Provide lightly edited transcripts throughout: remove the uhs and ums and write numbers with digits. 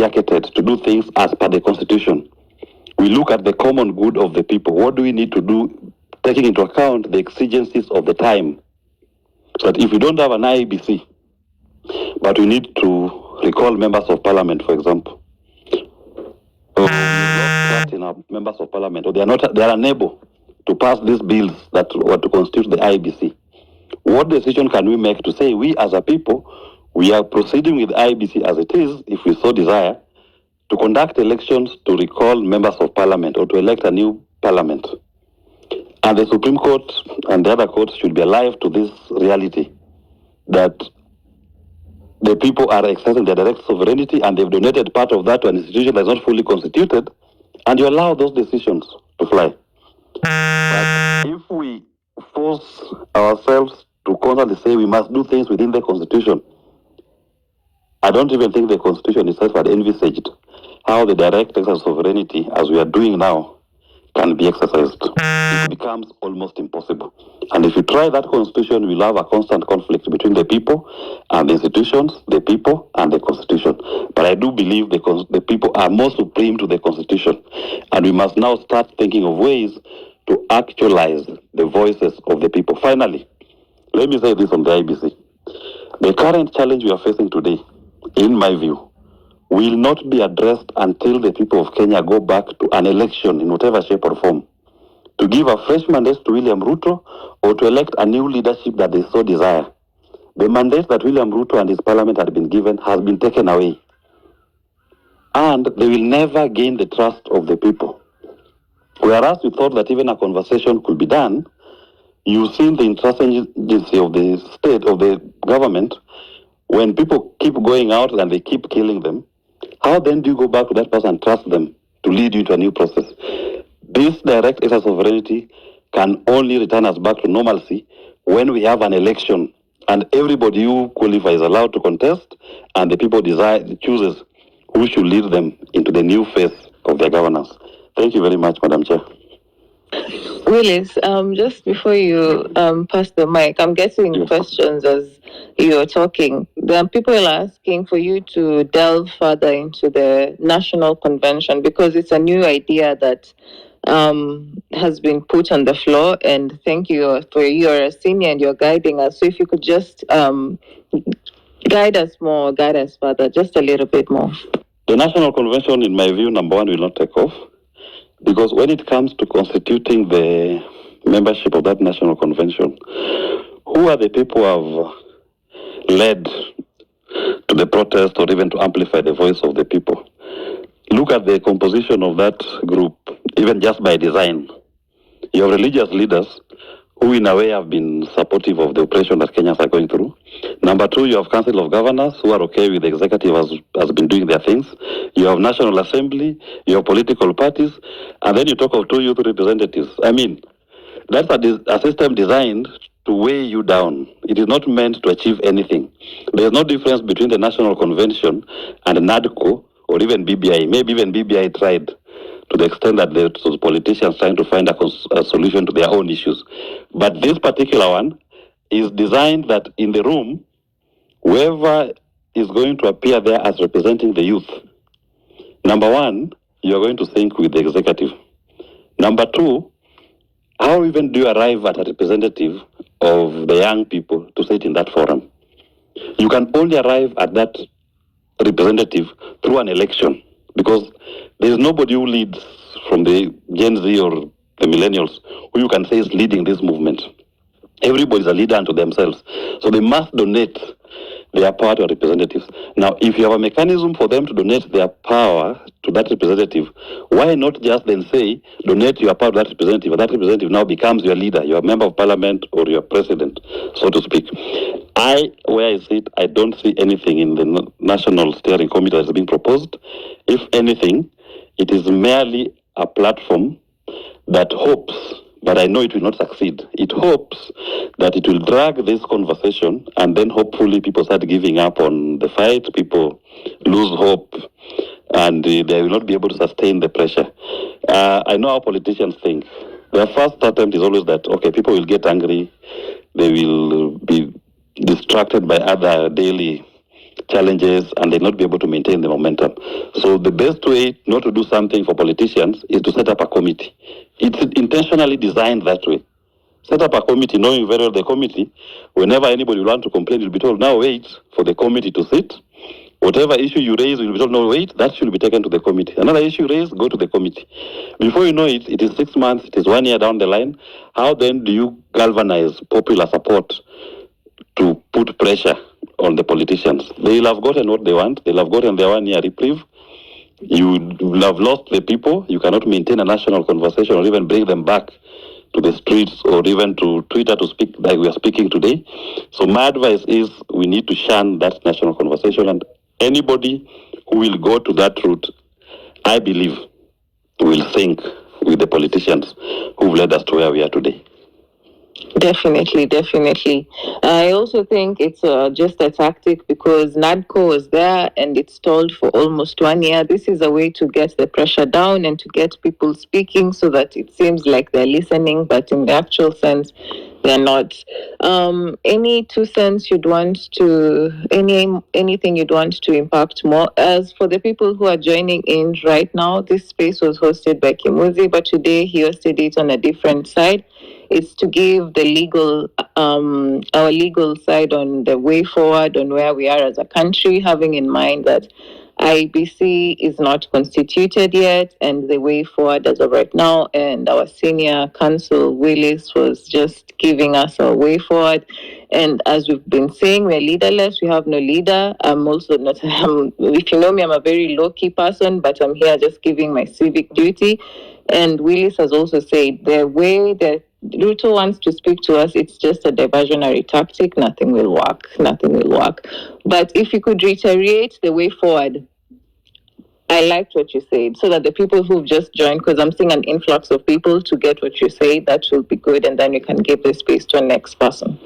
jacketed to do things as per the Constitution. We look at the common good of the people. What do we need to do, taking into account the exigencies of the time? So that if we don't have an IEBC, but we need to recall members of parliament, for example, or not trust in our members of parliament, or they are unable to pass these bills that were to constitute the IEBC. What decision can we make to say we as a people, we are proceeding with IEBC as it is, if we so desire, to conduct elections to recall members of parliament or to elect a new parliament? And the Supreme Court and the other courts should be alive to this reality that the people are exercising their direct sovereignty and they've donated part of that to an institution that's not fully constituted, and you allow those decisions to fly. But if we force ourselves to constantly say we must do things within the Constitution, I don't even think the Constitution itself had envisaged how the direct exercise of sovereignty, as we are doing now, can be exercised. It becomes almost impossible. And if you try that Constitution, we'll have a constant conflict between the people and the institutions, the people and the Constitution. But I do believe the people are more supreme to the Constitution. And we must now start thinking of ways to actualize the voices of the people. Finally, let me say this on the IEBC. The current challenge we are facing today, in my view, will not be addressed until the people of Kenya go back to an election in whatever shape or form, to give a fresh mandate to William Ruto or to elect a new leadership that they so desire. The mandate that William Ruto and his parliament had been given has been taken away. And they will never gain the trust of the people. Whereas we thought that even a conversation could be done, you've seen the intransigency of the state, of the government, when people keep going out and they keep killing them. How then do you go back to that person and trust them to lead you into a new process? This direct exercise of sovereignty can only return us back to normalcy when we have an election and everybody who qualifies is allowed to contest and the people chooses who should lead them into the new phase of their governance. Thank you very much, Madam Chair. Willis, just before you pass the mic, I'm getting questions as you're talking. The people are asking for you to delve further into the National Convention because it's a new idea that has been put on the floor. And thank you for you're a senior and you're guiding us. So if you could just guide us further, just a little bit more. The National Convention, in my view, number one, will not take off. Because when it comes to constituting the membership of that National Convention, who are the people who have led to the protest or even to amplify the voice of the people? Look at the composition of that group, even just by design. You have religious leaders who in a way have been supportive of the oppression that Kenyans are going through. Number two, you have Council of Governors who are okay with the executive has been doing their things. You have National Assembly, you have political parties, and then you talk of 2 youth representatives. I mean, that's a system designed to weigh you down. It is not meant to achieve anything. There is no difference between the National Convention and NADCO or even BBI. Maybe even BBI tried to the extent that there was politicians trying to find a solution to their own issues. But this particular one is designed that in the room, whoever is going to appear there as representing the youth, number one, you are going to think with the executive. Number two, how even do you arrive at a representative of the young people to sit in that forum? You can only arrive at that representative through an election, because there is nobody who leads from the Gen Z or the millennials who you can say is leading this movement. Everybody is a leader unto themselves. So they must donate their power to representatives. Now, if you have a mechanism for them to donate their power to that representative, why not just then say, donate your power to that representative, and that representative now becomes your leader, your member of parliament or your president, so to speak. Where I sit, I don't see anything in the National Steering Committee that is being proposed. If anything, it is merely a platform that hopes, but I know it will not succeed. It hopes that it will drag this conversation and then hopefully people start giving up on the fight, people lose hope, and they will not be able to sustain the pressure. I know how politicians think. Their first attempt is always that, okay, people will get angry, they will be distracted by other daily challenges and they not be able to maintain the momentum. So the best way not to do something for politicians is to set up a committee. It's intentionally designed that way. Set up a committee, knowing very well the committee, whenever anybody will want to complain, you'll be told, now wait for the committee to sit. Whatever issue you raise, you'll be told, no, wait, that should be taken to the committee. Another issue raised, go to the committee. Before you know it, it is 6 months, it is 1 year down the line. How then do you galvanize popular support to put pressure on the politicians? They'll have gotten what they want. They'll have gotten their 1 year reprieve. You will have lost the people. You cannot maintain a national conversation or even bring them back to the streets or even to Twitter to speak like we are speaking today. So my advice is we need to shun that national conversation, and anybody who will go to that route, I believe, will sink with the politicians who've led us to where we are today. Definitely, definitely. I also think it's just a tactic because NADCO was there and it's stalled for almost 1 year. This is a way to get the pressure down and to get people speaking so that it seems like they're listening, but in the actual sense, they're not. Any 2 cents you'd want to, anything you'd want to impact more? As for the people who are joining in right now, this space was hosted by Kimuzi, but today he hosted it on a different side. It's to give the legal, our legal side on the way forward on where we are as a country, having in mind that IEBC is not constituted yet, and the way forward as of right now. And our senior counsel, Willis, was just giving us a way forward. And as we've been saying, we're leaderless. We have no leader. I'm also not, if you know me, I'm a very low-key person, but I'm here just giving my civic duty. And Willis has also said the way that Ruto wants to speak to us, it's just a diversionary tactic. Nothing will work. Nothing will work. But if you could reiterate the way forward, I liked what you said, so that the people who've just joined, because I'm seeing an influx of people to get what you say, that will be good, and then we can give the space to a next person.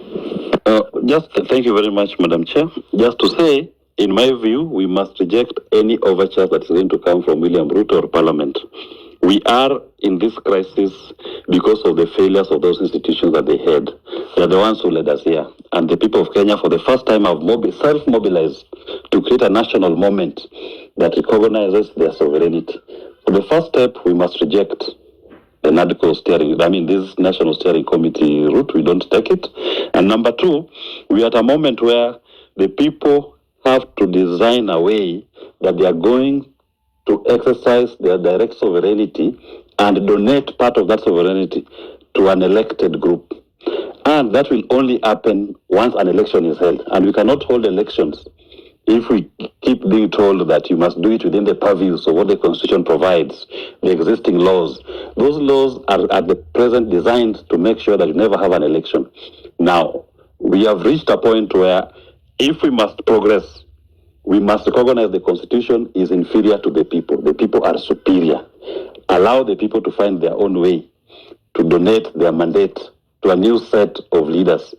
Thank you very much, Madam Chair. Just to say, in my view, we must reject any overture that is going to come from William Ruto or Parliament. We are in this crisis because of the failures of those institutions that they had. They are the ones who led us here. And the people of Kenya, for the first time, have self-mobilized to create a national moment that recognizes their sovereignty. For the first step, we must reject the NADCO steering, this National Steering Committee route. We don't take it. And number two, we are at a moment where the people have to design a way that they are going to exercise their direct sovereignty and donate part of that sovereignty to an elected group. And that will only happen once an election is held. And we cannot hold elections if we keep being told that you must do it within the purviews of what the Constitution provides, the existing laws. Those laws are at the present designed to make sure that you never have an election. Now, we have reached a point where if we must progress, we must recognize the Constitution is inferior to the people. The people are superior. Allow the people to find their own way to donate their mandate to a new set of leaders.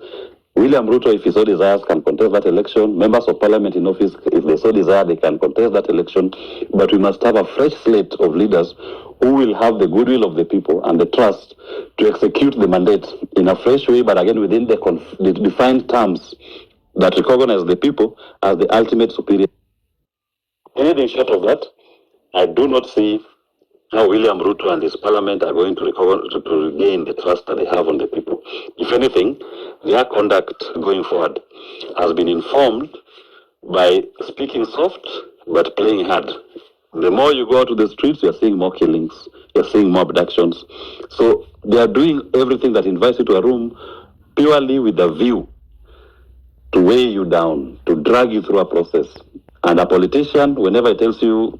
William Ruto, if he so desires, can contest that election. Members of Parliament in office, if they so desire, they can contest that election. But we must have a fresh slate of leaders who will have the goodwill of the people and the trust to execute the mandate in a fresh way, but again within the defined terms that recognize the people as the ultimate superior. Anything short of that, I do not see how William Ruto and his Parliament are going to regain the trust that they have on the people. If anything, their conduct going forward has been informed by speaking soft but playing hard. The more you go to the streets, you're seeing more killings, you're seeing more abductions. So they are doing everything that invites you to a room purely with a view to weigh you down, to drag you through a process. And a politician, whenever he tells you,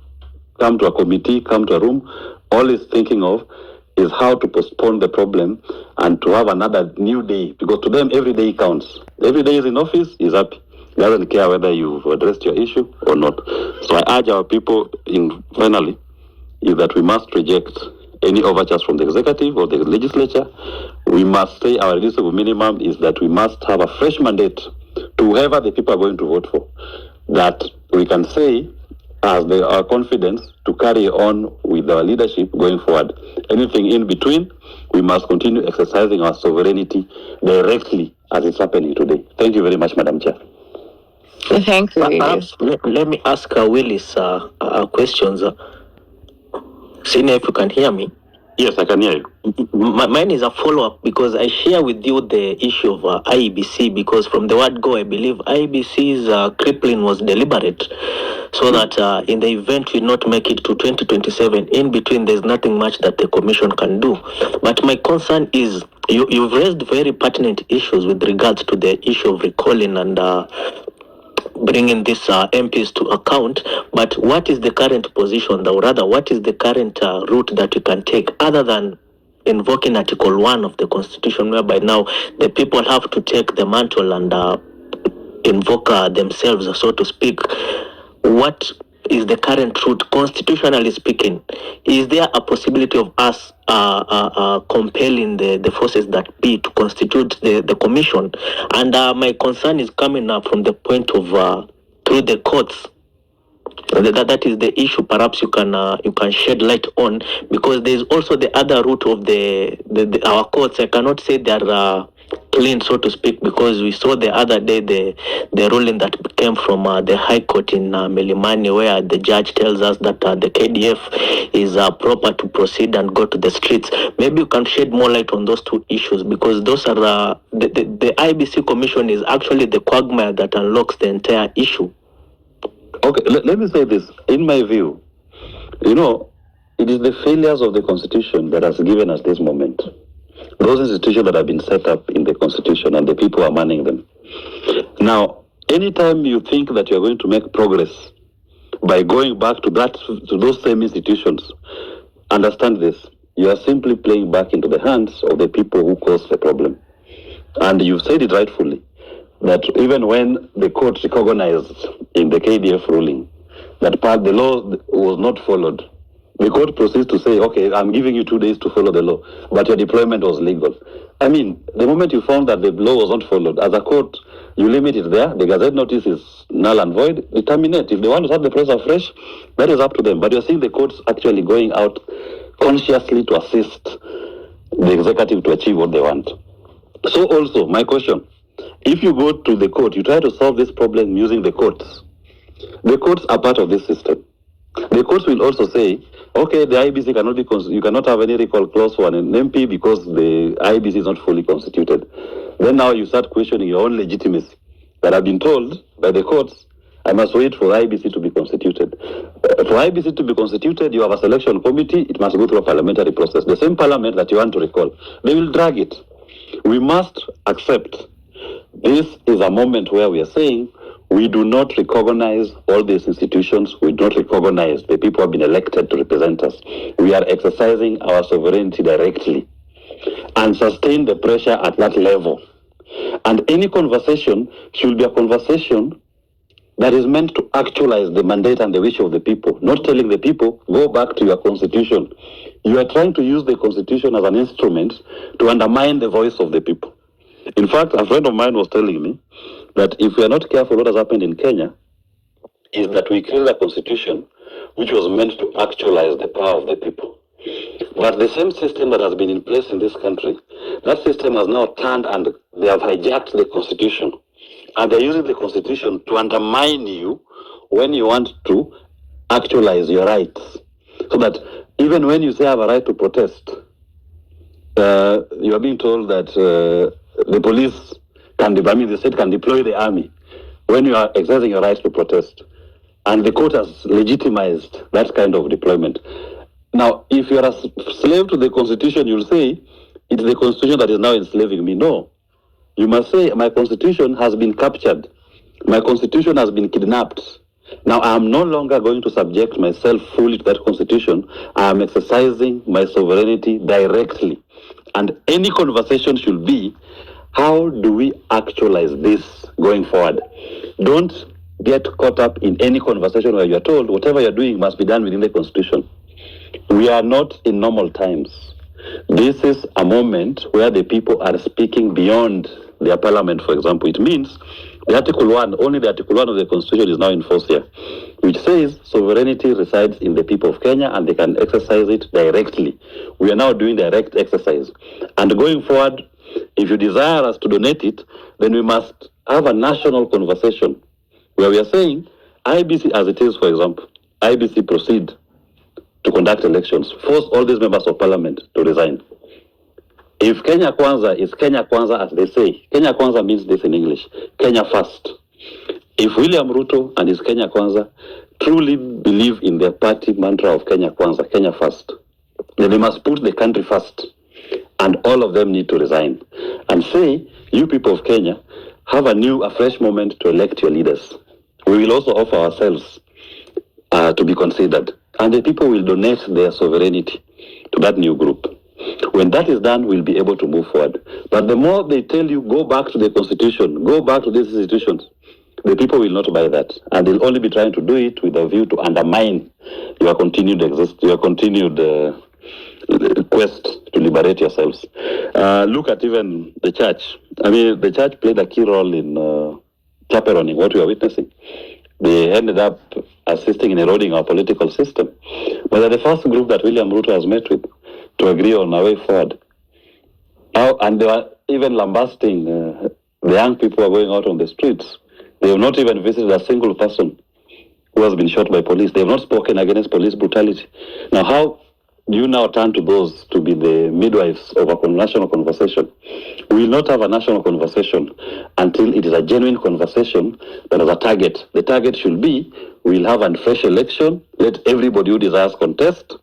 come to a committee, come to a room, all he's thinking of is how to postpone the problem and to have another new day. Because to them, every day counts. Every day is in office, he's happy. He doesn't care whether you've addressed your issue or not. So I urge our people, finally, is that we must reject any overtures from the executive or the legislature. We must say our reducible minimum is that we must have a fresh mandate to whoever the people are going to vote for, that we can say as our confidence to carry on with our leadership going forward. Anything in between, we must continue exercising our sovereignty directly as it's happening today. Thank you very much, Madam Chair. Thank you, Perhaps let me ask Willis questions. Senior, if you can hear me. Yes, I can hear you. Mine is a follow-up because I share with you the issue of IEBC, because from the word go, I believe IEBC's crippling was deliberate so that in the event we not make it to 2027, in between there's nothing much that the commission can do. But my concern is you've raised very pertinent issues with regards to the issue of recalling and bringing these MPs to account, but what is the current position, or rather, what is the current route that you can take other than invoking Article 1 of the Constitution, whereby now the people have to take the mantle and invoke themselves, so to speak? What is the current route, constitutionally speaking? Is there a possibility of us compelling the forces that be to constitute the commission? And my concern is coming up from the point of through the courts. That is the issue. Perhaps you can shed light on, because there is also the other route of the our courts. I cannot say they are clean, so to speak, because we saw the other day the ruling that came from the High Court in Milimani, where the judge tells us that the KDF is proper to proceed and go to the streets. Maybe you can shed more light on those two issues, because those are the IBC Commission is actually the quagmire that unlocks the entire issue. Okay, let me say this. In my view, it is the failures of the Constitution that has given us this moment. Those institutions that have been set up in the Constitution and the people are manning them. Now, anytime you think that you're going to make progress by going back to those same institutions, understand this. You are simply playing back into the hands of the people who caused the problem. And you've said it rightfully, that even when the court recognized in the KDF ruling that the law was not followed, the court proceeds to say, okay, I'm giving you 2 days to follow the law, but your deployment was legal. I mean, the moment you found that the law was not followed, as a court, you limit it there. The Gazette notice is null and void. They terminate. If they want to start the process afresh, that is up to them. But you're seeing the courts actually going out consciously to assist the executive to achieve what they want. So also, my question, if you go to the court, you try to solve this problem using the courts. The courts are part of this system. The courts will also say, okay, the IEBC cannot be you cannot have any recall clause for an MP because the IEBC is not fully constituted. Then now you start questioning your own legitimacy. That I've been told by the courts, I must wait for IEBC to be constituted. For IEBC to be constituted, you have a selection committee. It must go through a parliamentary process. The same parliament that you want to recall, they will drag it. We must accept this is a moment where we are saying we do not recognize all these institutions. We don't recognize the people who have been elected to represent us. We are exercising our sovereignty directly and sustain the pressure at that level. And any conversation should be a conversation that is meant to actualize the mandate and the wish of the people, not telling the people, go back to your constitution. You are trying to use the constitution as an instrument to undermine the voice of the people. In fact, a friend of mine was telling me that if we are not careful, what has happened in Kenya is that we created a constitution which was meant to actualize the power of the people. But the same system that has been in place in this country, that system has now turned and they have hijacked the constitution. And they're using the constitution to undermine you when you want to actualize your rights. So that even when you say I have a right to protest, you are being told that the police the state can deploy the army when you are exercising your right to protest. And the court has legitimized that kind of deployment. Now, if you are a slave to the constitution, you'll say, it's the constitution that is now enslaving me. No. You must say, my constitution has been captured. My constitution has been kidnapped. Now, I am no longer going to subject myself fully to that constitution. I am exercising my sovereignty directly. And any conversation should be, how do we actualize this going forward? Don't get caught up in any conversation where you're told whatever you're doing must be done within the constitution. We are not in normal times. This is a moment where the people are speaking beyond their parliament, for example. It means the Article 1, only the Article 1 of the Constitution is now in force here, which says sovereignty resides in the people of Kenya and they can exercise it directly. We are now doing direct exercise. And going forward, if you desire us to donate it, then we must have a national conversation where we are saying IEBC as it is, for example, IEBC proceed to conduct elections, force all these members of parliament to resign. If Kenya Kwanza is Kenya Kwanza, as they say, Kenya Kwanza means this in English, Kenya first. If William Ruto and his Kenya Kwanza truly believe in their party mantra of Kenya Kwanza, Kenya first, then they must put the country first. And all of them need to resign and say, you people of Kenya, have a fresh moment to elect your leaders. We will also offer ourselves to be considered. And the people will donate their sovereignty to that new group. When that is done, we'll be able to move forward. But the more they tell you, go back to the constitution, go back to these institutions, the people will not buy that. And they'll only be trying to do it with a view to undermine your continued quest to liberate yourselves. Look at even the church. I mean, the church played a key role in chaperoning what we are witnessing. They ended up assisting in eroding our political system. But they're the first group that William Ruto has met with to agree on a way forward. And they were even lambasting the young people who are going out on the streets. They have not even visited a single person who has been shot by police. They have not spoken against police brutality. Now, how do you now turn to those to be the midwives of a national conversation? We will not have a national conversation until it is a genuine conversation that has a target. The target should be, we will have a fresh election, let everybody who desires contest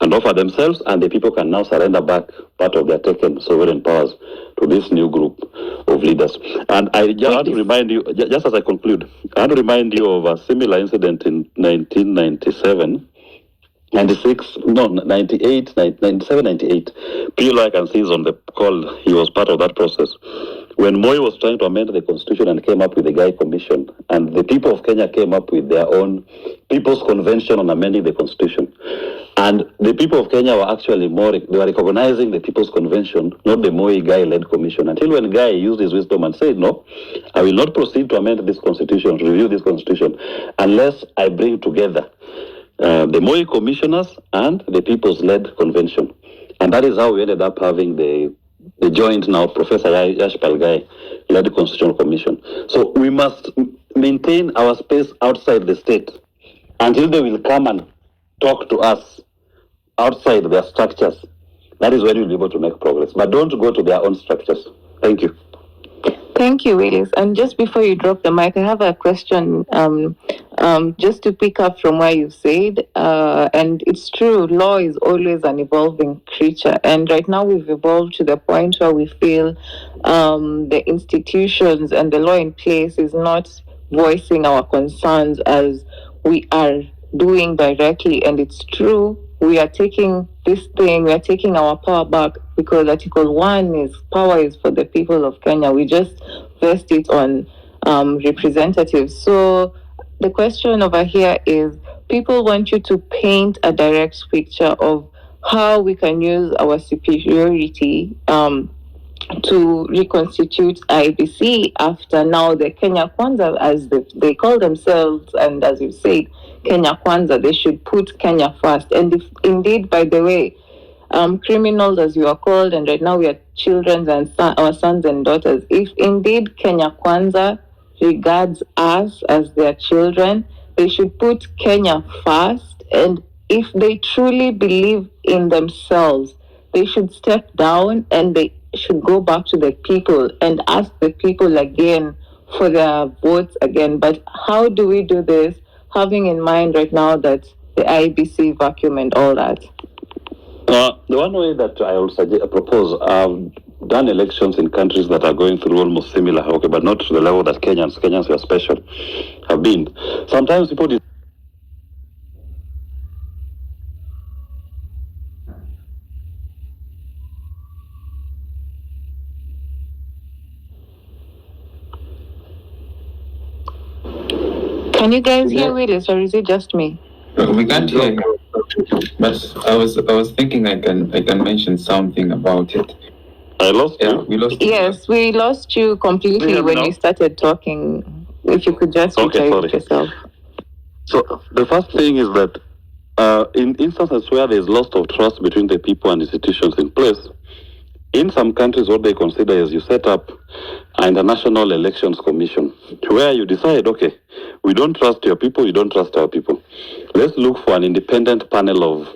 and offer themselves, and the people can now surrender back part of their taken sovereign powers to this new group of leaders. And I just want to remind you, just as I conclude, I want to remind you of a similar incident in 1997, 96, no, 98, 97, 98. PLO, I can see, is on the call. He was part of that process. When Moi was trying to amend the constitution and came up with the Guy Commission, and the people of Kenya came up with their own People's Convention on amending the constitution. And the people of Kenya were actually they were recognizing the People's Convention, not the Moi Guy-led commission, until when Guy used his wisdom and said, no, I will not proceed to amend this constitution, to review this constitution, unless I bring together the Moi commissioners and the People's-led convention. And that is how we ended up having the joint now Professor Yash Palgai-led constitutional commission. So we must maintain our space outside the state until they will come and talk to us outside their structures. That is when we'll be able to make progress. But don't go to their own structures. Thank you. Thank you, Willis. And just before you drop the mic, I have a question just to pick up from what you said. And it's true, law is always an evolving creature. And right now we've evolved to the point where we feel the institutions and the law in place is not voicing our concerns as we are doing directly. And it's true, we are taking our power back because Article 1 is power is for the people of Kenya. We just vest it on representatives. So the question over here is, people want you to paint a direct picture of how we can use our superiority to reconstitute IEBC after now the Kenya Kwanza, as they call themselves, and as you said, Kenya Kwanza, they should put Kenya first. And if indeed, by the way, criminals as you are called, and right now we are children and our sons and daughters, if indeed Kenya Kwanza regards us as their children, they should put Kenya first. And if they truly believe in themselves, they should step down and they should go back to the people and ask the people again for their votes again. But how do we do this, having in mind right now that the IEBC vacuum and all that? The one way that I will propose, I've done elections in countries that are going through almost similar, okay, but not to the level that Kenyans who are special have been. Sometimes people Can you guys hear Willis, or is it just me? We can't hear you. But I was thinking I can mention something about it. I lost you. We lost you. Yes, we lost you completely when we started talking. If you could just repeat yourself. So the first thing is that in instances where there is loss of trust between the people and institutions in place, In some countries, what they consider is you set up an international elections commission where you decide, okay, we don't trust your people, you don't trust our people. Let's look for an independent panel of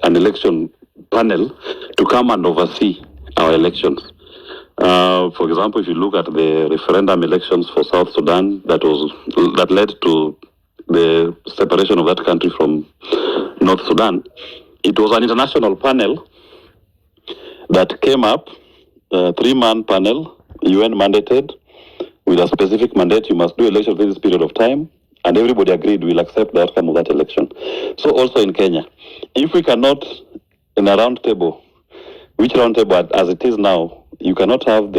an election panel to come and oversee our elections. For example, if you look at the referendum elections for South Sudan, that led to the separation of that country from North Sudan, it was an international panel that came up, a 3-man panel, UN mandated, with a specific mandate. You must do elections within this period of time, and everybody agreed we'll accept the outcome of that election. So also in Kenya, if we cannot, in a round table, which round table as it is now, you cannot have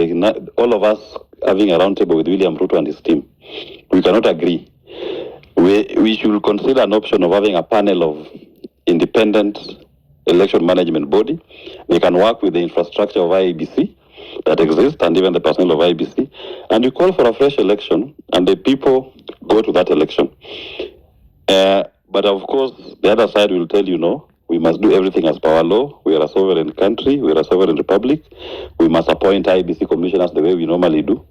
all of us having a round table with William Ruto and his team. We cannot agree. We should consider an option of having a panel of independent election management body. They can work with the infrastructure of IEBC that exists and even the personnel of IEBC, and you call for a fresh election and the people go to that election. But of course, the other side will tell you, no, we must do everything as per our law. We are a sovereign country. We are a sovereign republic. We must appoint IEBC commissioners the way we normally do.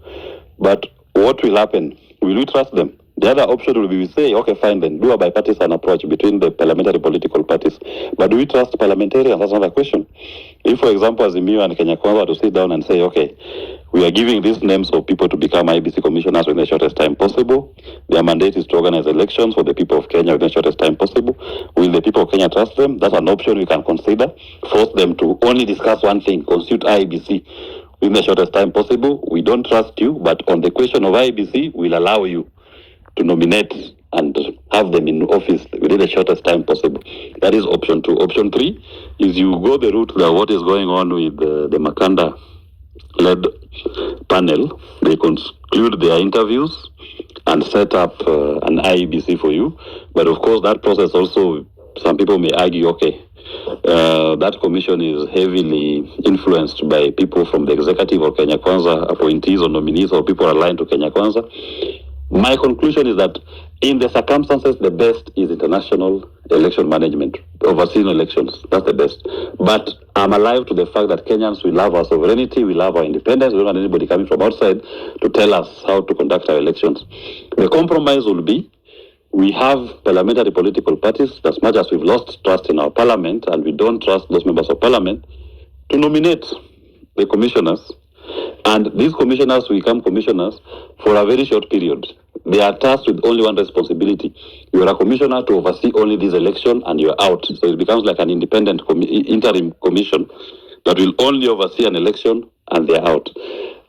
But what will happen? Will we trust them? The other option will be we say, okay, fine then, do a bipartisan approach between the parliamentary political parties. But do we trust parliamentarians? That's another question. If, for example, Azimio and Kenya Kwanza to sit down and say, okay, we are giving these names of people to become IEBC commissioners within the shortest time possible. Their mandate is to organize elections for the people of Kenya within the shortest time possible. Will the people of Kenya trust them? That's an option we can consider. Force them to only discuss one thing, constitute IEBC within the shortest time possible. We don't trust you, but on the question of IEBC, we'll allow you to nominate and have them in office within the shortest time possible. That is option 2. Option 3 is you go the route that what is going on with the Makanda-led panel. They conclude their interviews and set up an IEBC for you. But of course, that process also, some people may argue, okay, that commission is heavily influenced by people from the executive or Kenya Kwanza appointees or nominees or people aligned to Kenya Kwanza. My conclusion is that in the circumstances, the best is international election management, overseeing elections. That's the best. But I'm alive to the fact that Kenyans will have our sovereignty, we love our independence. We don't want anybody coming from outside to tell us how to conduct our elections. The compromise will be we have parliamentary political parties, as much as we've lost trust in our parliament and we don't trust those members of parliament, to nominate the commissioners. And these commissioners will become commissioners for a very short period. They are tasked with only one responsibility. You are a commissioner to oversee only this election and you're out. So it becomes like an independent interim commission that will only oversee an election and they're out.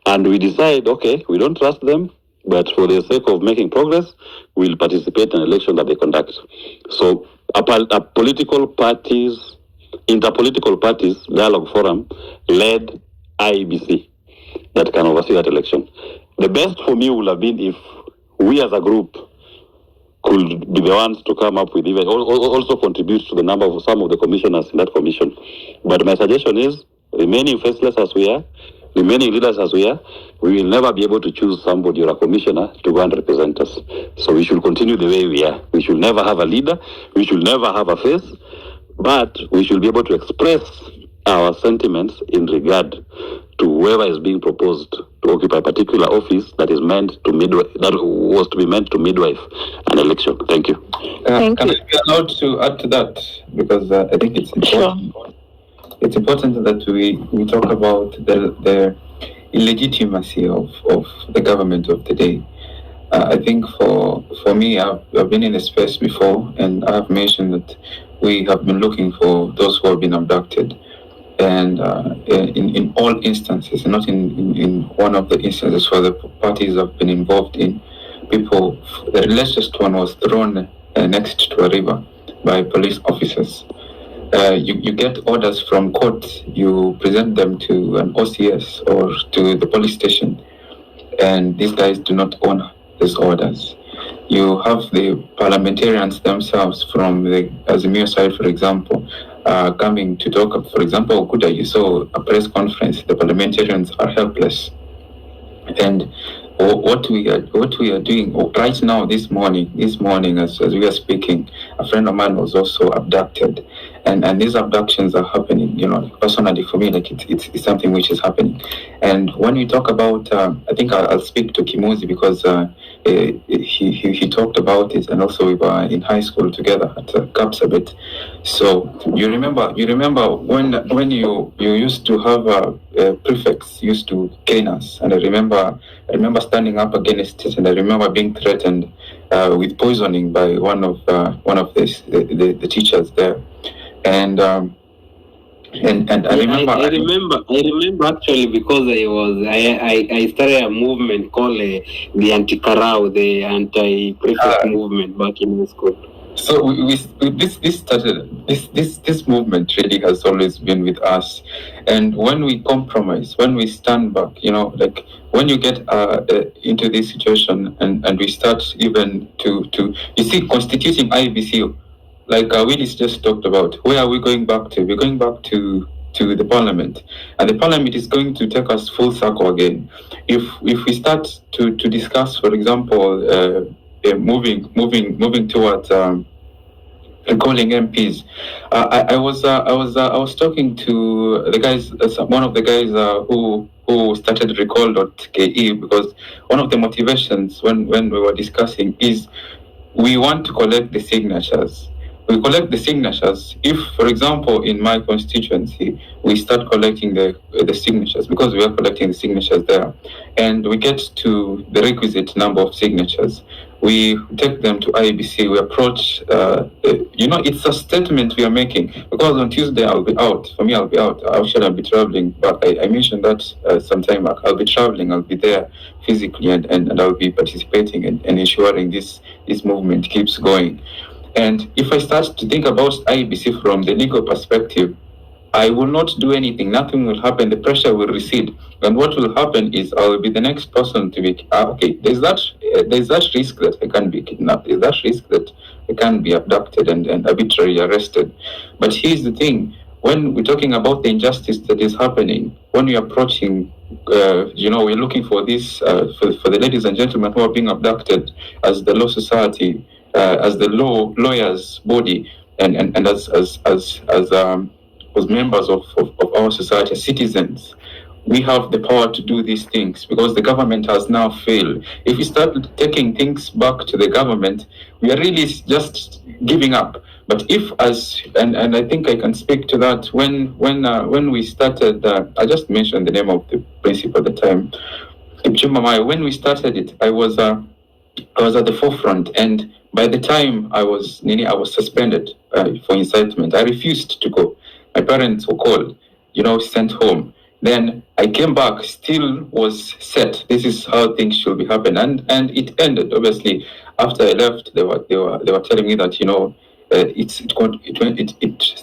And we decide, okay, we don't trust them, but for the sake of making progress, we'll participate in an election that they conduct. So a political parties, interpolitical parties, dialogue forum, led IEBC that can oversee that election. The best for me would have been if we as a group could be the ones to come up with even also contribute to the number of some of the commissioners in that commission. But my suggestion is remaining faceless as we are, remaining leaders as we are, we will never be able to choose somebody or a commissioner to go and represent us. So we should continue the way we are. We should never have a leader, we should never have a face, but we should be able to express our sentiments in regard to whoever is being proposed to occupy a particular office that is meant to that was to be meant to midwife an election. Thank you. Thank can you. I be allowed to add to that? Because I think it's important. Sure. It's important that we talk about the illegitimacy of the government of the day. I think for me, I've been in a space before, and I have mentioned that we have been looking for those who have been abducted. And in all instances, not in one of the instances where the parties have been involved in, people, the latest one was thrown next to a river by police officers. You get orders from court, you present them to an OCS or to the police station, and these guys do not honor these orders. You have the parliamentarians themselves from the Azimio side, for example, coming to talk. For example, Okuda, you saw a press conference. The parliamentarians are helpless, and what we are doing right now, this morning, as we are speaking, a friend of mine was also abducted, and these abductions are happening. Personally for me, like it's something which is happening. And when we talk about, I think I'll speak to Kimuzi because he talked about it, and also we were in high school together at Kapsabet. So you remember when you used to have prefects used to cane us, and I remember standing up against it, and I remember being threatened with poisoning by one of the teachers there, and I remember. I remember actually, because I started a movement called the anti-Karao, the anti-prefect movement back in high school. So this movement really has always been with us, and when we compromise, when we stand back, like when you get into this situation, and we start even to you see, constituting IEBC, like Willis just talked about, where are we going back to? We're going back to the parliament, and the parliament is going to take us full circle again. If we start to discuss, for example, moving towards recalling MPs, I was talking to the guys, one of the guys who started recall.ke, because one of the motivations when we were discussing is we want to collect the signatures. We collect the signatures if, for example, in my constituency, we start collecting the signatures, because we are collecting the signatures there, and we get to the requisite number of signatures. We take them to IEBC, we approach, it's a statement we are making, because on Tuesday I'll be out. For me, I'll be out. I'll be traveling, but I mentioned that some time back. I'll be traveling, I'll be there physically, and I'll be participating and ensuring this movement keeps going. And if I start to think about IEBC from the legal perspective, I will not do anything. Nothing will happen. The pressure will recede, and what will happen is I will be the next person to be. Okay, there's that risk that I can be kidnapped. There's that risk that I can be abducted and arbitrarily arrested. But here's the thing: when we're talking about the injustice that is happening, when we're approaching, we're looking for this for the ladies and gentlemen who are being abducted, as the law society, as the lawyers body, and as members of our society, citizens, we have the power to do these things, because the government has now failed. If we start taking things back to the government, we are really just giving up. But if and I think I can speak to that, when we started, I just mentioned the name of the principal at the time, when we started it, I was at the forefront, and by the time I was suspended for incitement. I refused to go. My parents were called, sent home. Then I came back, still was set. This is how things should be happening, and it ended. Obviously, after I left, they were telling me that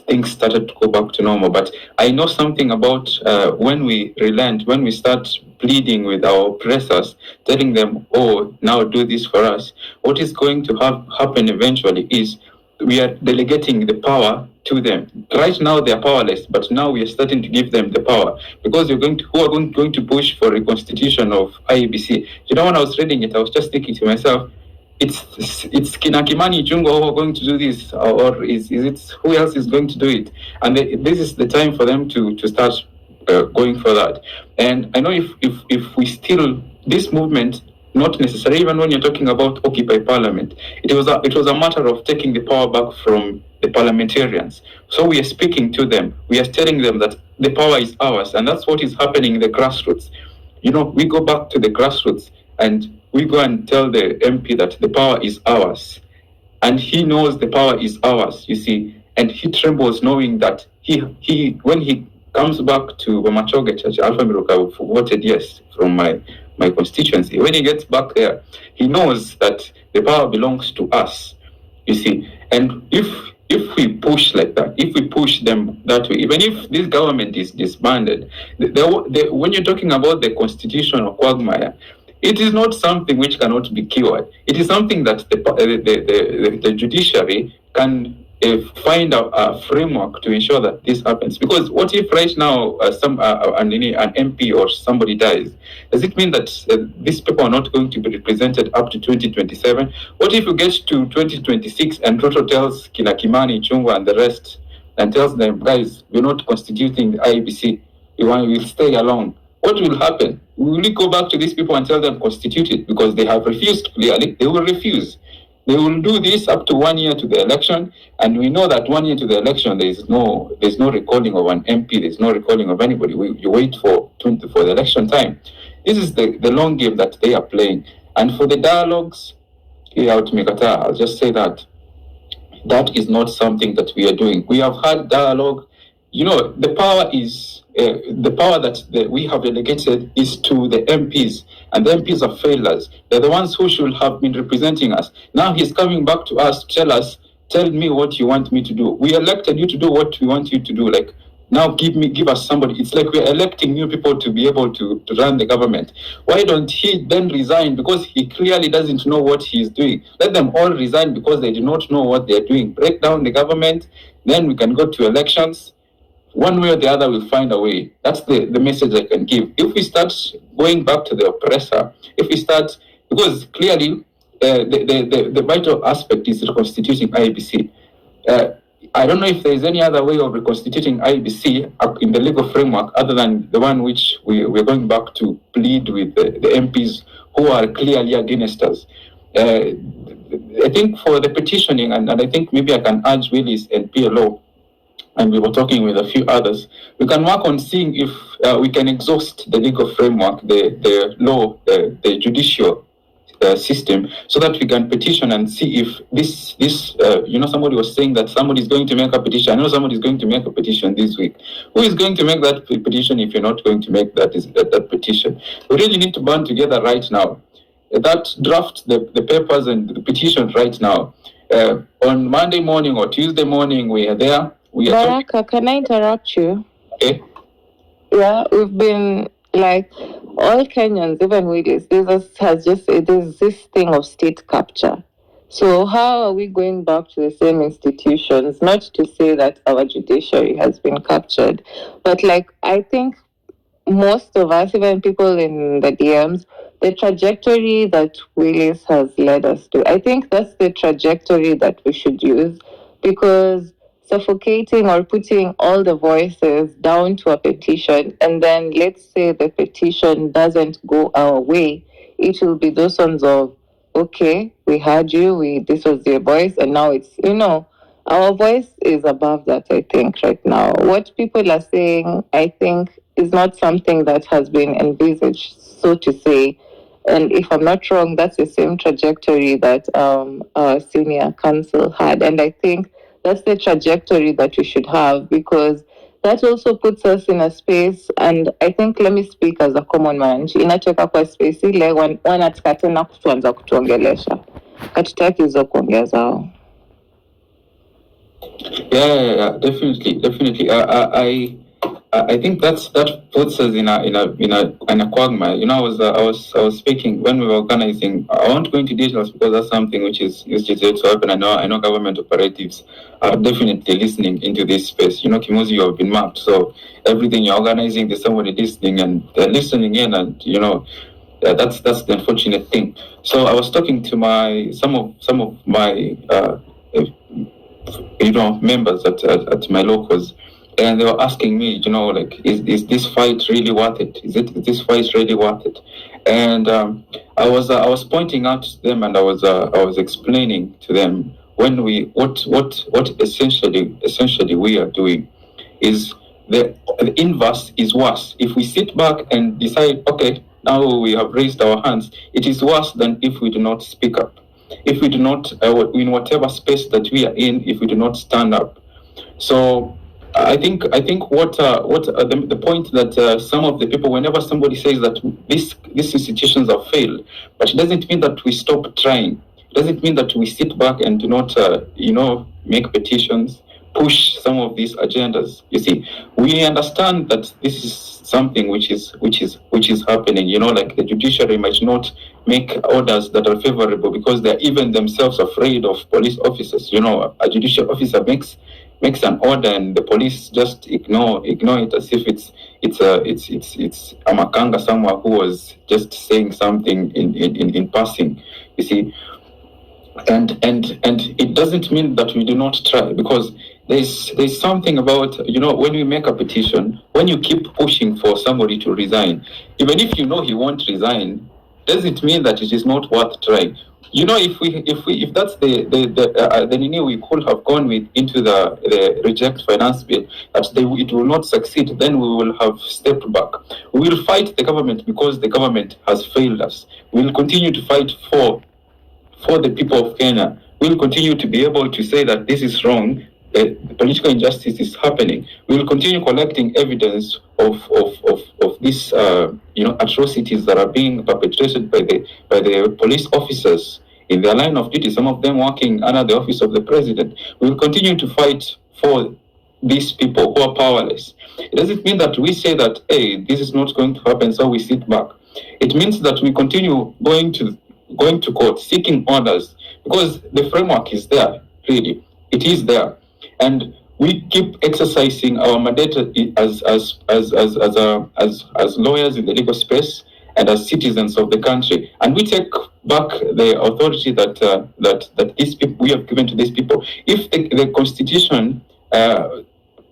things started to go back to normal. But I know something about when we relent, when we start pleading with our oppressors, telling them, "Oh, now do this for us." What is going to happen eventually is we are delegating the power to them. Right now they are powerless, but now we are starting to give them the power, because who are going to push for a constitution of IEBC. When I was reading it, I was just thinking to myself, it's Kinakimani Chungo who are going to do this, or is it who else is going to do it? And this is the time for them to start going for that. And I know if we still, this movement, not necessarily, even when you're talking about Occupy Parliament, it was a matter of taking the power back from the parliamentarians. So we are speaking to them. We are telling them that the power is ours, and that's what is happening in the grassroots. We go back to the grassroots, and we go and tell the MP that the power is ours, and he knows the power is ours. You see, and he trembles knowing that he when he comes back to Wamachoge Church, Alpha Miruka voted yes from my constituency. When he gets back there, he knows that the power belongs to us, you see. And if we push like that, if we push them that way, even if this government is disbanded, when you're talking about the constitution of quagmire, it is not something which cannot be cured. It is something that the judiciary can find a framework to ensure that this happens. Because what if right now an MP or somebody dies? Does it mean that these people are not going to be represented up to 2027? What if you get to 2026 and Ruto tells Kinakimani, Chungwa, and the rest and tells them, guys, we're not constituting the IEBC, we'll stay alone, what will happen? Will we go back to these people and tell them constitute it? Because they have refused clearly. They will refuse. They will do this up to 1 year to the election, and we know that 1 year to the election, there's no recalling of an MP, there's no recalling of anybody. You wait for the election time. This is the long game that they are playing. And for the dialogues, I'll just say that is not something that we are doing. We have had dialogue. The power is the power that we have delegated is to the MPs, and the MPs are failures. They're the ones who should have been representing us. Now he's coming back to us to tell me what you want me to do. We elected you to do what we want you to do. Like, now give us somebody. It's like we're electing new people to be able to run the government. Why don't he then resign? Because he clearly doesn't know what he's doing. Let them all resign because they do not know what they're doing. Break down the government, then we can go to elections. One way or the other, we'll find a way. That's the message I can give. If we start going back to the oppressor, because clearly the vital aspect is reconstituting IEBC. I don't know if there is any other way of reconstituting IEBC in the legal framework other than the one which we're going back to plead with the MPs who are clearly against us. I think for the petitioning, and I think maybe I can urge Willis and PLO, and we were talking with a few others, we can work on seeing if we can exhaust the legal framework, the law, the judicial system, so that we can petition and see if this somebody was saying that somebody is going to make a petition. I know somebody is going to make a petition this week. Who is going to make that petition if you're not going to make that petition? We really need to band together right now. That draft the papers and the petition right now. On Monday morning or Tuesday morning, we are there. Baraka, can I interrupt you? Okay. Yeah, we've been like all Kenyans, even with this has just there's this thing of state capture. So how are we going back to the same institutions? Not to say that our judiciary has been captured, but like I think most of us, even people in the DMs, the trajectory that Willis has led us to, I think that's the trajectory that we should use, because suffocating or putting all the voices down to a petition, and then let's say the petition doesn't go our way, it will be those ones of, okay, we heard you, this was your voice, and now it's, our voice is above that, I think, right now. What people are saying, I think, is not something that has been envisaged, so to say. And if I'm not wrong, that's the same trajectory that our senior council had. And I think that's the trajectory that we should have, because that also puts us in a space, and I think, let me speak as a common man, inatoka kwa space ile wanataka tena kutuanza kutuongelesha, katutaki hizo kuongea zao. Yeah, definitely. I think that puts us in a quagmire. I was speaking when we were organizing. I won't go into details because that's something which is yet to happen. I know government operatives are definitely listening into this space. Kimuzi, you have been mapped, so everything you're organizing, there's somebody listening, and they're listening in, and that's the unfortunate thing. So I was talking to some of my members at my locals. And they were asking me, is this fight really worth it? Is this fight really worth it? And I was pointing out to them, and I was explaining to them what essentially we are doing is the inverse is worse. If we sit back and decide, okay, now we have raised our hands, it is worse than if we do not speak up. If we do not, in whatever space that we are in, if we do not stand up. So I think what the point that some of the people, whenever somebody says that these institutions have failed, but it doesn't mean that we stop trying. It doesn't mean that we sit back and do not make petitions, push some of these agendas. You see, we understand that this is something which is happening. Like the judiciary might not make orders that are favorable because they're even themselves afraid of police officers. A judicial officer makes an order and the police just ignore it as if it's a makanga somewhere who was just saying something in passing. You see. And it doesn't mean that we do not try, because there's something about, when we make a petition, when you keep pushing for somebody to resign, even if you know he won't resign, does it mean that it is not worth trying? If that's the nini we could have gone with into the reject finance bill, that it will not succeed, then we will have stepped back. We will fight the government because the government has failed us. We will continue to fight for the people of Kenya. We will continue to be able to say that this is wrong. Political injustice is happening. We will continue collecting evidence of these atrocities that are being perpetrated by the police officers in their line of duty, some of them working under the office of the president. We will continue to fight for these people who are powerless. It doesn't mean that we say that, hey, this is not going to happen, so we sit back. It means that we continue going to court, seeking orders, because the framework is there, really. It is there. And we keep exercising our mandate as lawyers in the legal space and as citizens of the country. And we take back the authority that these people, we have given to these people. If the Constitution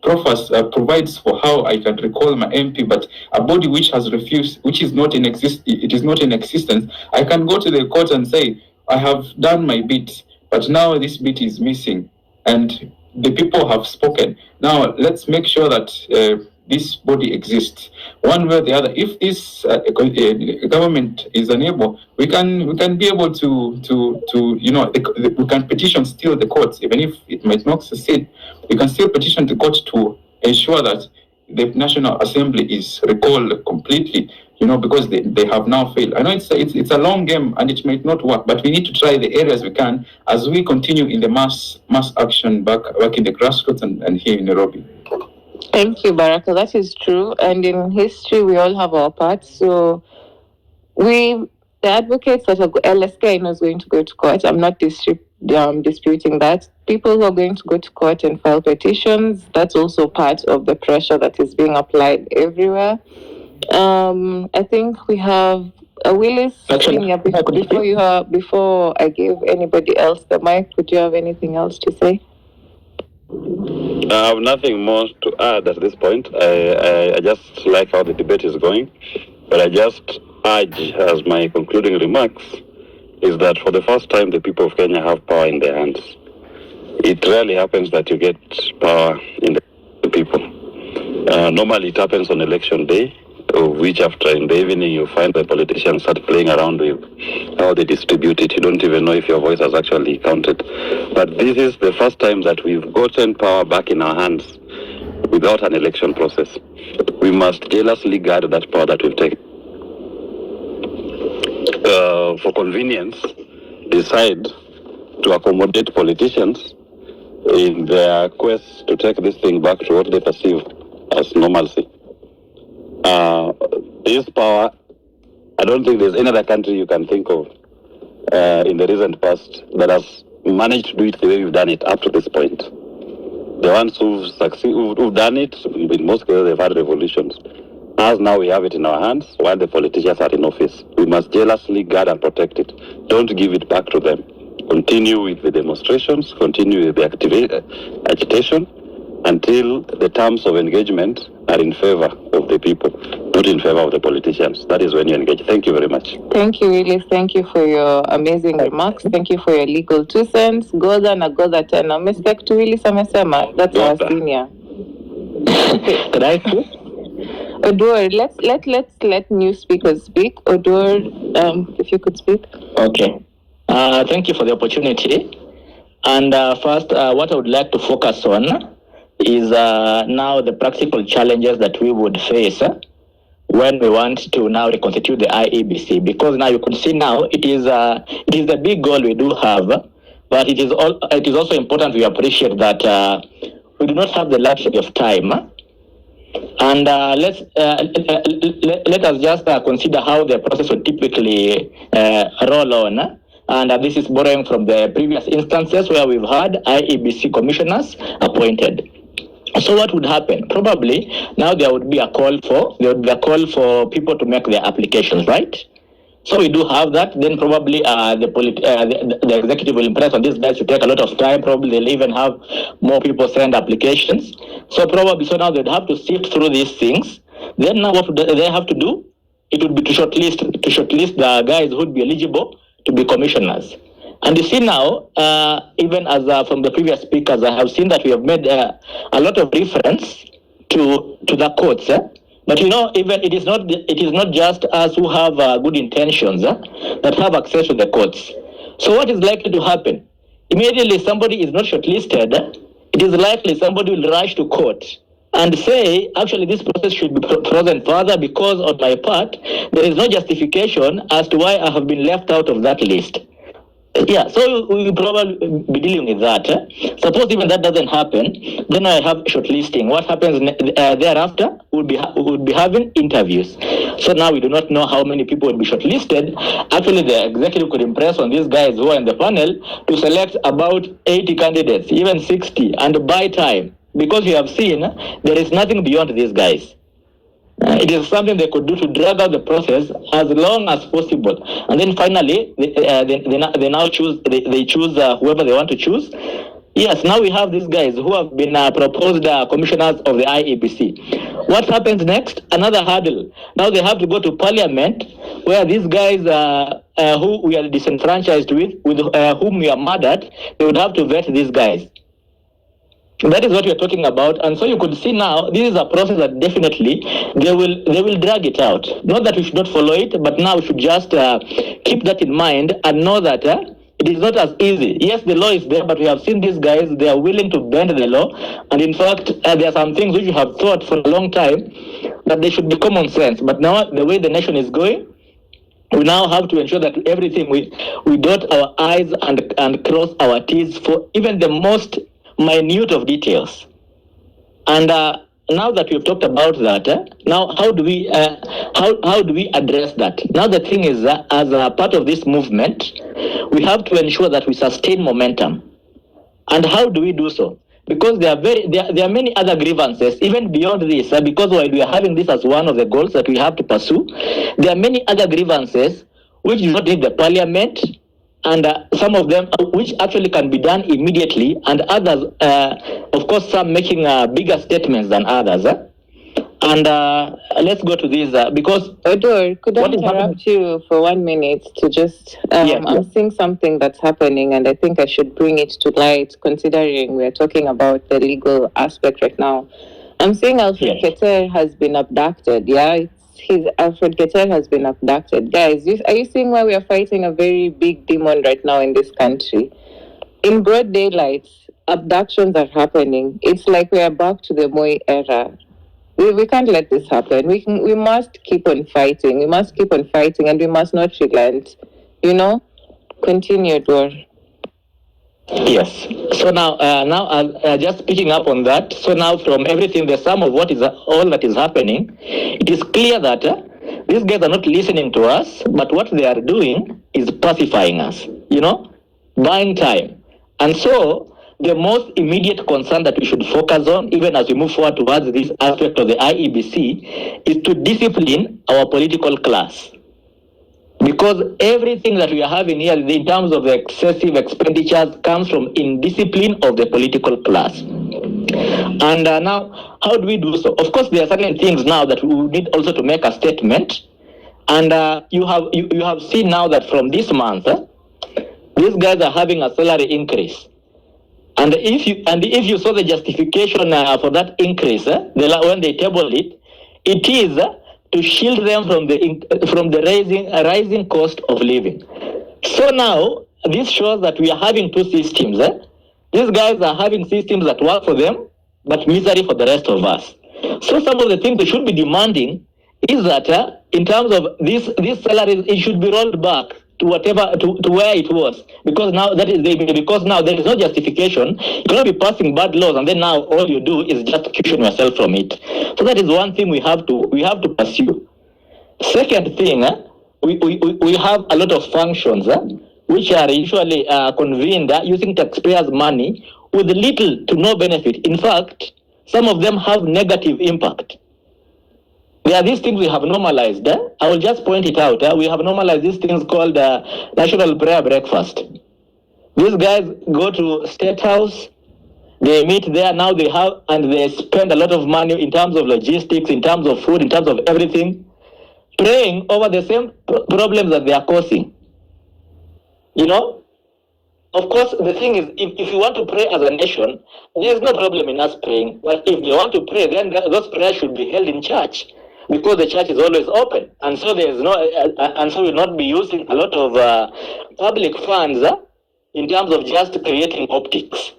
provides for how I can recall my MP, but a body which has refused, which is not in existence, I can go to the court and say, I have done my bit, but now this bit is missing, and the people have spoken. Now let's make sure that this body exists. One way or the other, if this government is unable, we can be able to we can petition still the courts, even if it might not succeed. We can still petition the court to ensure that the National Assembly is recalled completely, because they have now failed. I know it's a long game and it might not work, but we need to try the areas we can as we continue in the mass action back in the grassroots and here in Nairobi. Thank you, Baraka. That is true. And in history, we all have our parts. So the advocates that are LSK is going to go to court. I'm not disputing that. People who are going to go to court and file petitions, that's also part of the pressure that is being applied everywhere. I think we have Willis. Before I give anybody else the mic, would you have anything else to say? I have nothing more to add at this point. I just like how the debate is going, but I just urge, as my concluding remarks, is that for the first time the people of Kenya have power in their hands. It rarely happens that you get power in the people. Normally it happens on election day, which after in the evening you find the politicians start playing around with how they distribute it. You don't even know if your voice has actually counted. But this is the first time that we've gotten power back in our hands without an election process. We must jealously guard that power that we've taken. For convenience, decide to accommodate politicians in their quest to take this thing back to what they perceive as normalcy. This power, I don't think there's any other country you can think of in the recent past that has managed to do it the way we've done it up to this point. The ones who've done it, in most cases, they've had revolutions. As now we have it in our hands while the politicians are in office. We must jealously guard and protect it. Don't give it back to them. Continue with the demonstrations, continue with the agitation until the terms of engagement are in favor of the people, not in favor of the politicians. That is when you engage. Thank you very much. Thank you, Willis. Thank you for your amazing remarks. Thank you for your legal 2 cents. Goza na goza tena. Mistake to Willis amesema. That's our senior. Could I speak? Odor, let's let new speakers speak. Odor, if you could speak. Okay. Thank you for the opportunity. And first, what I would like to focus on is now the practical challenges that we would face when we want to now reconstitute the IEBC. Because now you can see now it is the big goal we do have, but it is also important we appreciate that we do not have the luxury of time. And let us just consider how the process would typically roll on. And this is borrowing from the previous instances where we've had IEBC commissioners appointed. So what would happen? Probably now there would be a call for people to make their applications, right? So we do have that. Then probably the executive will impress on these guys to take a lot of time. Probably they'll even have more people send applications. So now they'd have to sift through these things. Then now what they have to do? It would be to shortlist the guys who would be eligible to be commissioners. And you see now, even as from the previous speakers, I have seen that we have made a lot of reference to the courts. But even it is not just us who have good intentions that have access to the courts. So what is likely to happen? Immediately somebody is not shortlisted, it is likely somebody will rush to court and say, actually, this process should be frozen further because on my part, there is no justification as to why I have been left out of that list. Yeah, so we will probably be dealing with that. Suppose even that doesn't happen, then I have shortlisting. What happens thereafter? We'll be having interviews. So now we do not know how many people will be shortlisted. Actually, the executive could impress on these guys who are in the panel to select about 80 candidates, even 60, and buy time. Because we have seen there is nothing beyond these guys. It is something they could do to drag out the process as long as possible, and then finally they now choose whoever they want to choose. Yes, now we have these guys who have been proposed commissioners of the IEBC. What happens next? Another hurdle. Now they have to go to parliament, where these guys who we are disenfranchised with whom we are murdered, they would have to vet these guys. That is what we are talking about, and so you could see now this is a process that definitely they will drag it out. Not that we should not follow it, but now we should just keep that in mind and know that it is not as easy. Yes, the law is there, but we have seen these guys; they are willing to bend the law, and in fact, there are some things which you have thought for a long time that they should be common sense. But now, the way the nation is going, we now have to ensure that everything we dot our I's and cross our T's for even the most minute of details. And now that we've talked about that, now how do we address that? Now the thing is, as a part of this movement, we have to ensure that we sustain momentum. And how do we do so? Because there are many other grievances even beyond this. Because while we are having this as one of the goals that we have to pursue, there are many other grievances which do not need the parliament, and some of them which actually can be done immediately, and others, of course, some making bigger statements than others. And let's go to these because Odor, could I interrupt you for 1 minute to just I'm seeing something that's happening, and I think I should bring it to light, considering we're talking about the legal aspect right now. I'm seeing Alfred Keter has been abducted. Alfred Keter has been abducted. Guys, are you seeing why we are fighting a very big demon right now in this country? In broad daylight, abductions are happening. It's like we are back to the Moi era. We can't let this happen. We must keep on fighting. We must keep on fighting, and we must not relent. Continue, Dor. Yes. So now just picking up on that. So now from everything, the sum of what is all that is happening, it is clear that these guys are not listening to us, but what they are doing is pacifying us, buying time. And so the most immediate concern that we should focus on, even as we move forward towards this aspect of the IEBC, is to discipline our political class. Because everything that we are having here in terms of the excessive expenditures comes from indiscipline of the political class. And now, how do we do so? Of course, there are certain things now that we need also to make a statement. And you have seen now that from this month, these guys are having a salary increase. And if you saw the justification for that increase, when they tabled it, it is to shield them from the rising cost of living. So now this shows that we are having two systems. These guys are having systems that work for them, but misery for the rest of us. So some of the things we should be demanding is that in terms of these salaries, it should be rolled back to where it was, because now there is no justification. You cannot be passing bad laws and then now all you do is just cushion yourself from it. So that is one thing we have to pursue. Second thing, we have a lot of functions which are usually convened using taxpayers' money with little to no benefit. In fact, some of them have negative impact. There are these things we have normalized. I will just point it out. We have normalized these things called National Prayer Breakfast. These guys go to State House, they meet there, now they have, and they spend a lot of money in terms of logistics, in terms of food, in terms of everything, praying over the same problems that they are causing. You know? Of course, the thing is, if you want to pray as a nation, there's no problem in us praying. But if you want to pray, then those prayers should be held in church, because the church is always open, and so there is no, and so we'll not be using a lot of public funds in terms of just creating optics.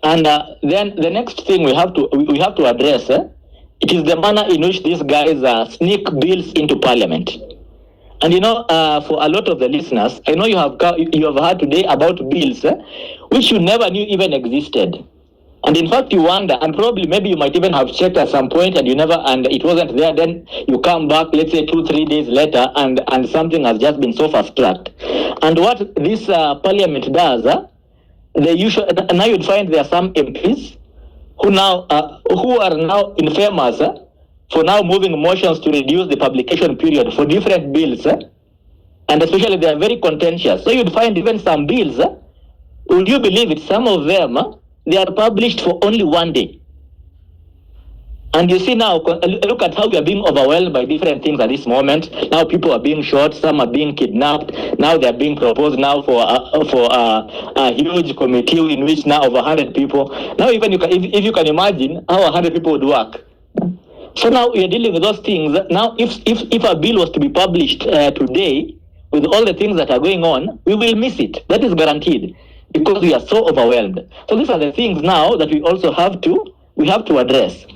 And then the next thing we have to address, it is the manner in which these guys sneak bills into Parliament. And you know, for a lot of the listeners, I know you have heard today about bills which you never knew even existed. And in fact, you wonder, and probably maybe you might even have checked at some point and and it wasn't there. Then you come back, let's say 2-3 days later, and something has just been so fast-tracked. And what this Parliament does, now you'd find there are some MPs who are now infamous for now moving motions to reduce the publication period for different bills, and especially they are very contentious. So you'd find even some bills, would you believe it, some of them, they are published for only 1 day. And you see now, look at how we are being overwhelmed by different things at this moment. Now people are being shot, some are being kidnapped. Now they are being proposed now for a huge committee in which now over 100 people. Now even if you can imagine how 100 people would work. So now we are dealing with those things. Now if a bill was to be published today, with all the things that are going on, we will miss it. That is guaranteed, because we are so overwhelmed. So these are the things now that we also have to address.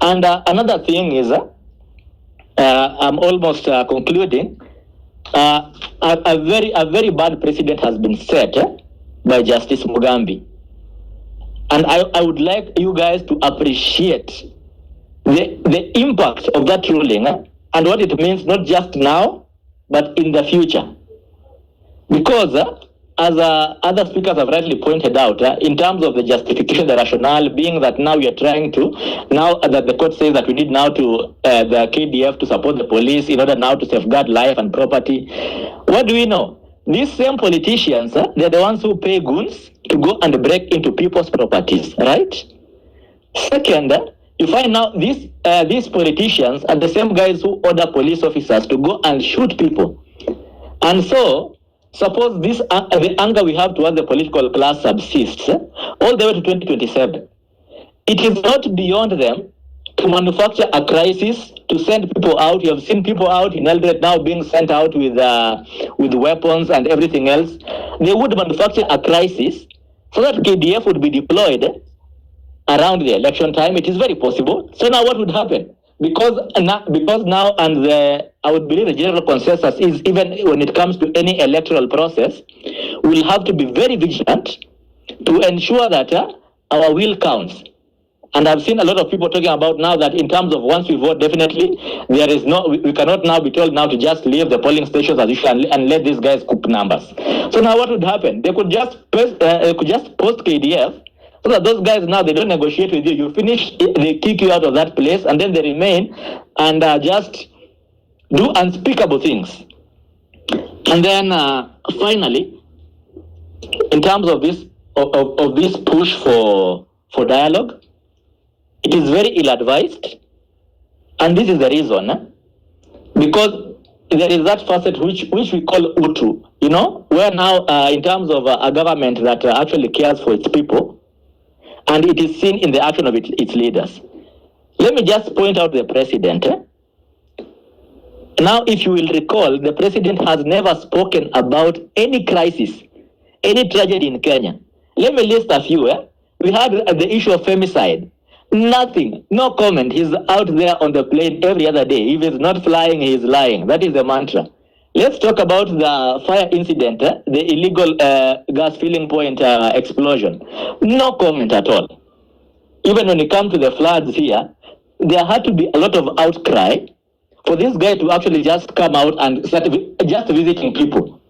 And another thing is, I'm almost concluding. A very bad precedent has been set by Justice Mugambi, and I would like you guys to appreciate the impact of that ruling and what it means, not just now, but in the future. Because as other speakers have rightly pointed out, in terms of the justification, the rationale being that now we are trying to, now that the court says that we need now to, the KDF to support the police in order now to safeguard life and property. What do we know? These same politicians, they're the ones who pay goons to go and break into people's properties, right? Second, you find now these politicians are the same guys who order police officers to go and shoot people. And so, suppose the anger we have towards the political class subsists all the way to 2027. It is not beyond them to manufacture a crisis, to send people out. You have seen people out in Eldoret now being sent out with weapons and everything else. They would manufacture a crisis so that KDF would be deployed around the election time. It is very possible. So now what would happen? Because now, and I would believe the general consensus is, even when it comes to any electoral process, we'll have to be very vigilant to ensure that our will counts. And I've seen a lot of people talking about now that in terms of once we vote, definitely there is we cannot now be told now to just leave the polling stations as usual and let these guys cook numbers. So now what would happen? They could just post KDF, so that those guys now, they don't negotiate with you. You finish, they kick you out of that place, and then they remain and just do unspeakable things. And then finally, in terms of this this push for dialogue, it is very ill-advised, and this is the reason, because there is that facet which we call Utu, where now in terms of a government that actually cares for its people, and it is seen in the action of its leaders. Let me just point out the president. Now, if you will recall, the president has never spoken about any crisis, any tragedy in Kenya. Let me list a few. We had the issue of femicide. Nothing, no comment. He's out there on the plane every other day. If he's not flying, he is lying. That is the mantra. Let's talk about the fire incident, the illegal gas filling point explosion. No comment at all. Even when it comes to the floods here, there had to be a lot of outcry for this guy to actually just come out and start just visiting people,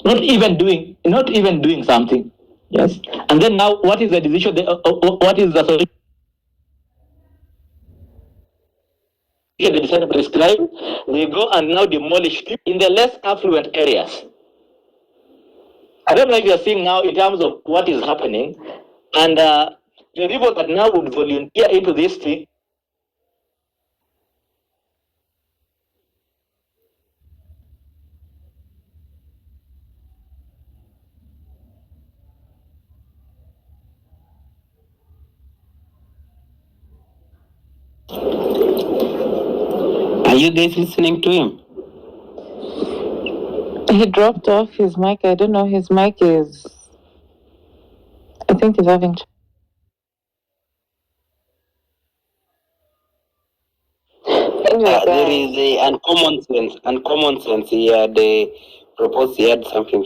not even doing something. Yes. And then now, what is the decision? What is the solution? they decide to prescribe, they go and now demolish in the less affluent areas. I don't know if you're seeing now in terms of what is happening, and the people that now would volunteer into this thing. Are you guys listening to him? He dropped off his mic. I don't know. His mic is. I think he's having. There is a uncommon sense. Uncommon sense. He had proposed. He had something.